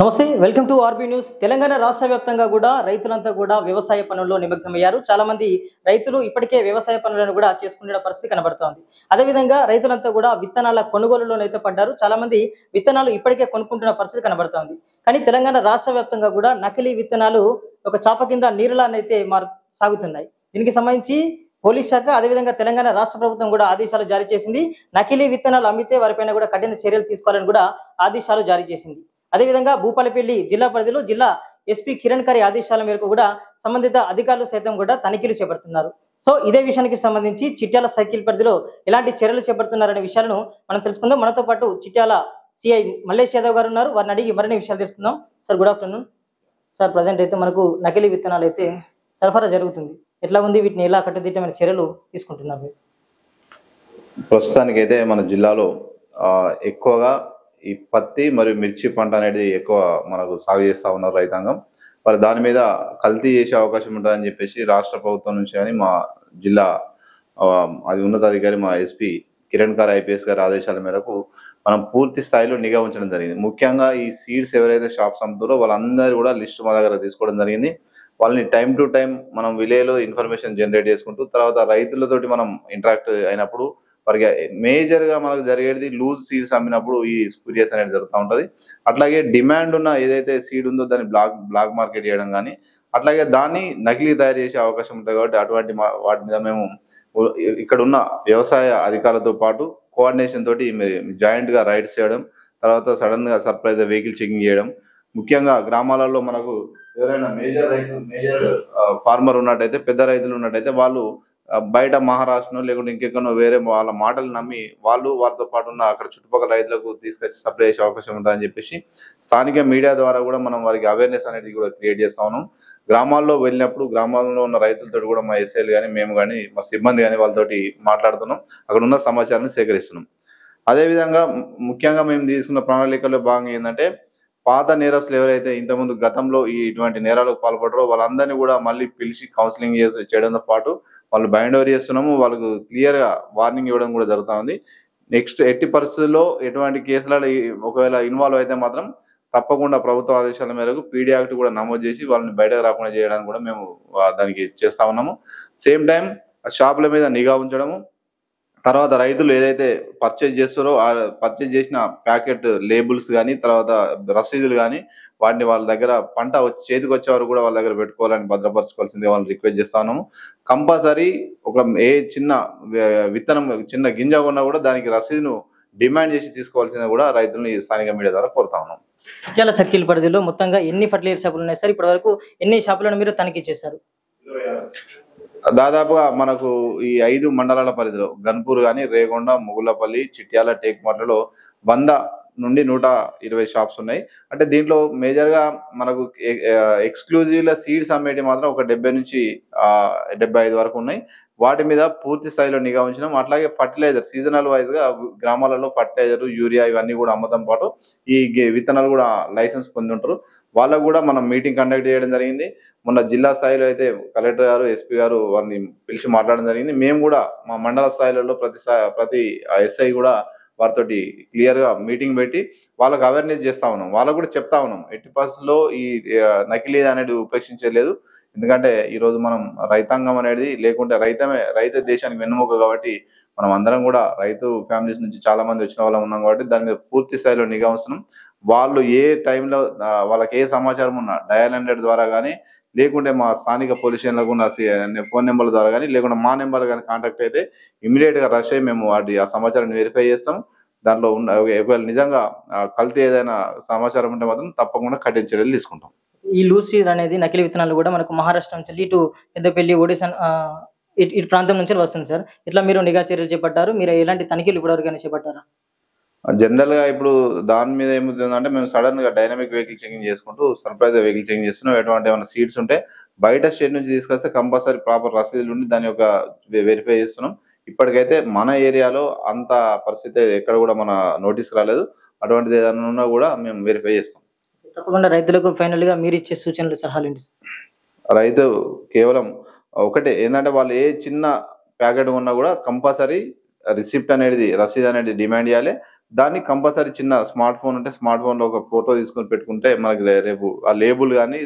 నమస్తే, welcome to RB news. Telangana రాష్ట్ర వ్యాప్తంగా కూడా రైతులంతా కూడా వ్యవసాయ పనుల్లో నిమగ్నమయ్యారు. చాలా మంది రైతులు ఇప్పటికే వ్యవసాయ పనులను కూడా చేసుకునే పరిస్థితి కనబడుతోంది. అదేవిధంగా రైతులంతా కూడా విత్తనాల కొనుగోలులోనైతే పడ్డారు. చాలా మంది విత్తనాలు ఇప్పటికే కొనుక్కుంటున్న పరిస్థితి కనబడుతోంది. కానీ తెలంగాణ రాష్ట్ర వ్యాప్తంగా కూడా నకిలీ విత్తనాలు ఒక చాప కింద నీరులానైతే సాగుతున్నాయి. దీనికి సంబంధించి పోలీస్ శాఖ అదేవిధంగా తెలంగాణ రాష్ట్ర ప్రభుత్వం కూడా ఆదేశాలు జారీ చేసింది. నకిలీ విత్తనాలు అమ్మితే వారిపైన కూడా కఠిన చర్యలు తీసుకోవాలని కూడా ఆదేశాలు జారీ చేసింది. అదేవిధంగా భూపాలపల్లి జిల్లా పరిధిలో జిల్లా ఎస్పీ కిరణ్ కరి ఆదేశాల మేరకు కూడా సంబంధిత అధికారులు సైతం కూడా తనిఖీలు చేపడుతున్నారు. సో ఇదే విషయానికి సంబంధించి చిట్యాల సర్కిల్ పరిధిలో ఎలాంటి చర్యలు చేపడుతున్నారనే విషయాలను మనం తెలుసుకుందాం. మనతో పాటు చిట్యాల సిఐ మల్లేష్ యాదవ్ గారు ఉన్నారు. వారిని అడిగి మరిన్ని విషయాలు తెలుసుకుందాం. Sir, good afternoon. Sir, present అయితే మనకు నకిలీ విత్తనాలు అయితే సరఫరా జరుగుతుంది. ఎట్లా ఉంది? వీటిని ఎలా కట్టుదిట్టమైన చర్యలు తీసుకుంటున్నారు? ప్రస్తుతానికైతే మన జిల్లాలో ఎక్కువగా ఈ పత్తి మరియు మిర్చి పంట అనేది ఎక్కువ మనకు సాగు చేస్తూ ఉన్నారు రైతాంగం. మరి దాని మీద కల్తీ చేసే అవకాశం ఉంటుందని చెప్పేసి రాష్ట్ర ప్రభుత్వం నుంచి కానీ మా జిల్లా అది ఉన్నతాధికారి మా ఎస్పీ కిరణ్ కార్ ఐపీఎస్ గారి ఆదేశాల మేరకు మనం పూర్తి స్థాయిలో నిఘా ఉంచడం జరిగింది. ముఖ్యంగా ఈ సీడ్స్ ఎవరైతే షాప్స్ అమ్ముతారో వాళ్ళందరూ కూడా లిస్ట్ మా దగ్గర తీసుకోవడం జరిగింది. వాళ్ళని టైం టు టైం మనం విలేజ్లో ఇన్ఫర్మేషన్ జనరేట్ చేసుకుంటూ తర్వాత రైతులతోటి మనం ఇంటరాక్ట్ అయినప్పుడు వారికి మేజర్గా మనకు జరిగేది లూజ్ సీడ్స్ అమ్మినప్పుడు ఈ స్పూరియస్ అనేది జరుగుతూ ఉంటుంది. అట్లాగే డిమాండ్ ఉన్న ఏదైతే సీడ్ ఉందో దాన్ని బ్లాక్ మార్కెట్ చేయడం కానీ అట్లాగే దాన్ని నకిలీ తయారు చేసే అవకాశం ఉంటుంది. కాబట్టి అటువంటి వాటి మీద మేము ఇక్కడ ఉన్న వ్యవసాయ అధికారులతో పాటు కోఆర్డినేషన్ తోటి జాయింట్గా రైడ్స్ చేయడం, తర్వాత సడన్గా సర్ప్రైజ్ వెహికల్ చెకింగ్ చేయడం, ముఖ్యంగా గ్రామాలలో మనకు ఎవరైనా మేజర్ ఫార్మర్ ఉన్నట్టయితే, పెద్ద రైతులు ఉన్నట్టయితే వాళ్ళు బయట మహారాష్ట్రను లేకుంటే ఇంకెక్కడో వేరే వాళ్ళ మాటలు నమ్మి వాళ్ళతో పాటు ఉన్న అక్కడ చుట్టుపక్కల రైతులకు తీసుకొచ్చి సప్లై చేసే అవకాశం ఉంటుందని చెప్పేసి స్థానిక మీడియా ద్వారా కూడా మనం వారికి అవేర్నెస్ అనేది కూడా క్రియేట్ చేస్తా ఉన్నాం. గ్రామాల్లో వెళ్ళినప్పుడు గ్రామాల్లో ఉన్న రైతులతో కూడా మా ఎస్ఐలు కానీ మేము కానీ మా సిబ్బంది కానీ వాళ్ళతోటి మాట్లాడుతున్నాం, అక్కడ ఉన్న సమాచారాన్ని సేకరిస్తున్నాం. అదేవిధంగా ముఖ్యంగా మేము తీసుకున్న ప్రణాళికలో భాగంగా ఏంటంటే పాత నేరస్తులు ఎవరైతే ఇంతకుముందు గతంలో ఇటువంటి నేరాలకు పాల్పడరో వాళ్ళందరినీ కూడా మళ్ళీ పిలిచి కౌన్సిలింగ్ చేయడంతో పాటు వాళ్ళు బైండ్ ఓవర్ చేస్తున్నాము. వాళ్ళకు క్లియర్గా వార్నింగ్ ఇవ్వడం కూడా జరుగుతూ ఉంది. నెక్స్ట్ ఎట్టి పరిస్థితుల్లో ఎటువంటి కేసులలో ఒకవేళ ఇన్వాల్వ్ అయితే మాత్రం తప్పకుండా ప్రభుత్వ ఆదేశాల మేరకు పీడీ యాక్ట్ కూడా నమోదు చేసి వాళ్ళని బయటకు రాకుండా చేయడానికి కూడా మేము దానికి చేస్తా ఉన్నాము. సేమ్ టైం షాపుల మీద నిఘా ఉంచడము, తర్వాత రైతులు ఏదైతే పర్చేజ్ చేస్తారో ఆ పర్చేజ్ చేసిన ప్యాకెట్ లేబుల్స్ కానీ తర్వాత రసీదులు కానీ వాటిని వాళ్ళ దగ్గర పంట చేతికి వచ్చే వరకు కూడా వాళ్ళ దగ్గర పెట్టుకోవాలని భద్రపరచుకోవాల్సిందే వాళ్ళని రిక్వెస్ట్ చేస్తా ఉన్నాము. కంపల్సరీ ఏ చిన్న విత్తనం చిన్న గింజ ఉన్నా కూడా దానికి రసీదును డిమాండ్ చేసి తీసుకోవాల్సిందే కూడా రైతులను ఈ స్థానిక మీడియా ద్వారా కోరుతా ఉన్నాం. చిట్యాల సర్కిల్ పరిధిలో మొత్తంగా ఎన్ని ఫర్టిలైజర్ షాపులు ఉన్నాయి సార్? ఇప్పటి వరకు ఎన్ని షాపులను మీరు తనిఖీ చేశారు? దాదాపుగా మనకు ఈ 5 మండలాల పరిధిలో గన్పూర్ కానీ, రేగొండ, ముగుళ్ళపల్లి, చిట్యాల, టేక్మాటలో 100 నుండి 120 షాప్స్ ఉన్నాయి. అంటే దీంట్లో మేజర్గా మనకు ఎక్స్క్లూజివ్గా సీడ్స్ అమ్మేటి మాత్రం ఒక 70 నుంచి 75 వరకు ఉన్నాయి. వాటి మీద పూర్తి స్థాయిలో నిఘా ఉంచినాం. అట్లాగే ఫర్టిలైజర్ సీజనల్ వైజ్గా గ్రామాలలో ఫర్టిలైజర్, యూరియా ఇవన్నీ కూడా అమ్మతం పాటు ఈ విత్తనాలు కూడా లైసెన్స్ పొంది ఉంటారు. వాళ్ళకు కూడా మనం మీటింగ్ కండక్ట్ చేయడం జరిగింది. మొన్న జిల్లా స్థాయిలో అయితే కలెక్టర్ గారు, ఎస్పీ గారు వారిని పిలిచి మాట్లాడడం జరిగింది. మేము కూడా మా మండల స్థాయిలలో ప్రతి ఎస్ఐ కూడా వారితోటి క్లియర్గా మీటింగ్ పెట్టి వాళ్ళకు అవేర్నెస్ చేస్తా ఉన్నాం. వాళ్ళకు కూడా చెప్తా ఉన్నాం ఎట్టి పరిస్థితుల్లో ఈ నకిలీ అనేది ఉపేక్షించలేదు. ఎందుకంటే ఈరోజు మనం రైతాంగం అనేది లేకుంటే రైతే దేశానికి వెన్నుముక కాబట్టి మనం అందరం కూడా రైతు ఫ్యామిలీస్ నుంచి చాలా మంది వచ్చిన వాళ్ళం ఉన్నాం కాబట్టి దాని మీద పూర్తి స్థాయిలో నిఘా ఉంచుతున్నాం. వాళ్ళు ఏ టైంలో వాళ్ళకి ఏ సమాచారం ఉన్నా డయల్ 100 ద్వారా కానీ లేకుంటే మా స్థానిక పోలీస్ స్టేషన్లకు ఉన్న ఫోన్ నెంబర్ల ద్వారా కానీ లేకుంటే మా నెంబర్ కానీ కాంటాక్ట్ అయితే ఇమీడియట్గా రష్ అయ్యి మేము ఆ సమాచారాన్ని వెరిఫై చేస్తాం. దాంట్లో ఉన్న ఒకవేళ నిజంగా కల్తీ ఏదైనా సమాచారం ఉంటే మాత్రం తప్పకుండా కఠిన చర్యలు తీసుకుంటాం. ఈ లూసీడ్ అనేది నకిలీ విత్తనాలు కూడా మనకు మహారాష్ట్ర నుంచి ఇటు పెద్దపల్లి, ఒడిశా ఇటు ప్రాంతం నుంచి వస్తుంది సార్. ఇట్లా మీరు నిఘా చర్యలు చేపట్టారు. మీరు ఎలాంటి తనిఖీలు ఇప్పటివరకు చేపట్టారా? జనరల్గా ఇప్పుడు దాని మీద ఏమవుతుందంటే మేము సడన్గా డైనమిక్ వెహికల్ చెకింగ్ చేసుకుంటూ సర్ప్రైజ్ వెహికల్ చెకింగ్ చేస్తున్నాం. ఎటువంటి ఏమైనా సీట్స్ ఉంటే బయట స్టేట్ నుంచి తీసుకొస్తే కంపల్సరీ ప్రాపర్ రసీదులు ఉండి దాని యొక్క వెరిఫై చేస్తున్నాం. ఇప్పటికైతే మన ఏరియాలో అంత పరిస్థితి ఎక్కడ కూడా మన నోటీస్కి రాలేదు. అటువంటిది ఏదైనా ఉన్నా కూడా మేము వెరిఫై చేస్తాం. తప్పకుండా రైతులకు ఫైనల్గా మీరు ఇచ్చే సూచనలు, సలహాలు ఏంటి? రైతు కేవలం ఒకటే ఏంటంటే వాళ్ళు ఏ చిన్న ప్యాకెట్ ఉన్నా కూడా కంపల్సరీ రిసిప్ట్ అనేది రసీదు అనేది డిమాండ్ చేయాలి. దాన్ని కంపల్సరీ చిన్న స్మార్ట్ ఫోన్ ఉంటే స్మార్ట్ ఫోన్ లో ఒక ఫోటో తీసుకొని పెట్టుకుంటే మనకి రేపు ఆ లేబుల్ కానీ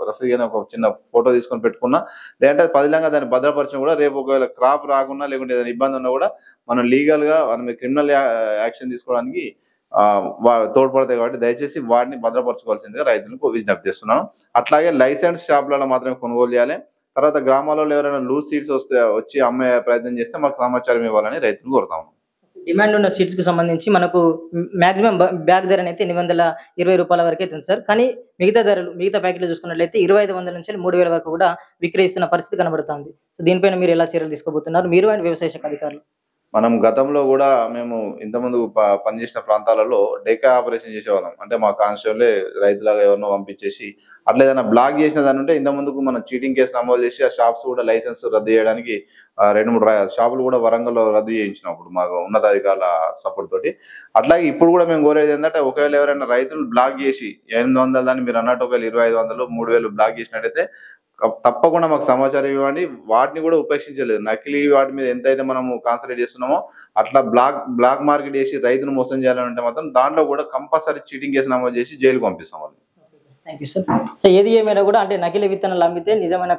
రసీదు కానీ ఒక చిన్న ఫోటో తీసుకొని పెట్టుకున్నా, లేదంటే పదిలంగా దాన్ని భద్రపరచడం కూడా రేపు ఒకవేళ క్రాప్ రాకున్నా లేకుంటే ఏదైనా ఇబ్బంది ఉన్నా కూడా మనం లీగల్ గా మనం క్రిమినల్ యాక్షన్ తీసుకోవడానికి తోడ్పడతాయి. కాబట్టి దయచేసి వాటిని భద్రపరచుకోవాల్సిందిగా రైతులకు విజ్ఞప్తి చేస్తున్నాను. అట్లాగే లైసెన్స్ షాపులలో మాత్రమే కొనుగోలు చేయాలి. తర్వాత గ్రామాలలో ఎవరైనా లూజ్ సీడ్స్ వచ్చి అమ్మే ప్రయత్నం చేస్తే మాకు సమాచారం ఇవ్వాలని రైతులు కోరుతాము. డిమాండ్ ఉన్న సీట్స్ కు సంబంధించి మనకు మాక్సిమం బ్యాగ్ ధర అయితే రూ. 820 వరకు అయితే ఉంది సార్. కానీ మిగతా ధరలు మిగతా ప్యాకెట్లు చూసుకున్నట్లయితే 2500 నుంచి 3000 వరకు కూడా విక్రయిస్తున్న పరిస్థితి కనబడుతుంది. సో దీనిపైన మీరు ఎలా చర్యలు తీసుకోబోతున్నారు, మీరు అండ్ వ్యవసాయ శాఖ అధికారులు? మనం గతంలో కూడా మేము ఇంతకుముందు పనిచేసిన ప్రాంతాలలో డేకా ఆపరేషన్ చేసేవాళ్ళం. అంటే మా కాన్స్టేబులే రైతులాగా ఎవరినో పంపించేసి అట్లా ఏదైనా బ్లాక్ చేసిన దాని ఉంటే ఇంత ముందుకు మనం చీటింగ్ కేసు నమోదు చేసి ఆ షాప్స్ కూడా లైసెన్స్ రద్దు చేయడానికి 2-3 షాపులు కూడా వరంగల్లో రద్దు చేయించినప్పుడు మాకు ఉన్నతాధికారుల సపోర్ట్ తోటి. అట్లాగే ఇప్పుడు కూడా మేము కోరేది ఏంటంటే ఒకవేళ ఎవరైనా రైతులు బ్లాక్ చేసి 800 దాన్ని మీరు అన్నట్టు ఒకవేళ 2500, 3000 బ్లాక్ చేసినట్టయితే తప్పకుండా మాకు సమాచారం ఇవ్వండి. వాటిని కూడా ఉపేక్షించలేదు. నకిలీ వాటి మీద ఎంతైతే మనము కాన్సన్ట్రేట్ చేస్తున్నామో అట్లా బ్లాక్ మార్కెట్ చేసి రైతును మోసం చేయాలని అంటే మాత్రం దాంట్లో కూడా కంపల్సరీ చీటింగ్ కేసు నమోదు చేసి జైలుకు పంపిస్తాం వాళ్ళు. Thank you sir. సో ఏది ఏమైనా కూడా అంటే నకిలీ విత్తనాలు అమ్మితే నిజమైన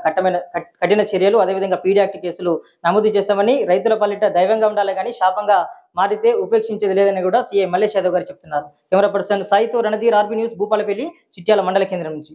కఠిన చర్యలు, అదేవిధంగా పీడీ యాక్ట్ కేసులు నమోదు చేస్తామని, రైతుల పాలిట దైవంగా ఉండాలి కానీ శాపంగా మారితే ఉపేక్షించేది లేదని కూడా సీఐ మల్లేష్ యాదవ్ గారు చెప్తున్నారు. కెమెరా పర్సన్ సాయితో రణధీర్, ఆర్బీ న్యూస్, భూపాలపల్లి, చిట్యాల మండల కేంద్రం నుంచి.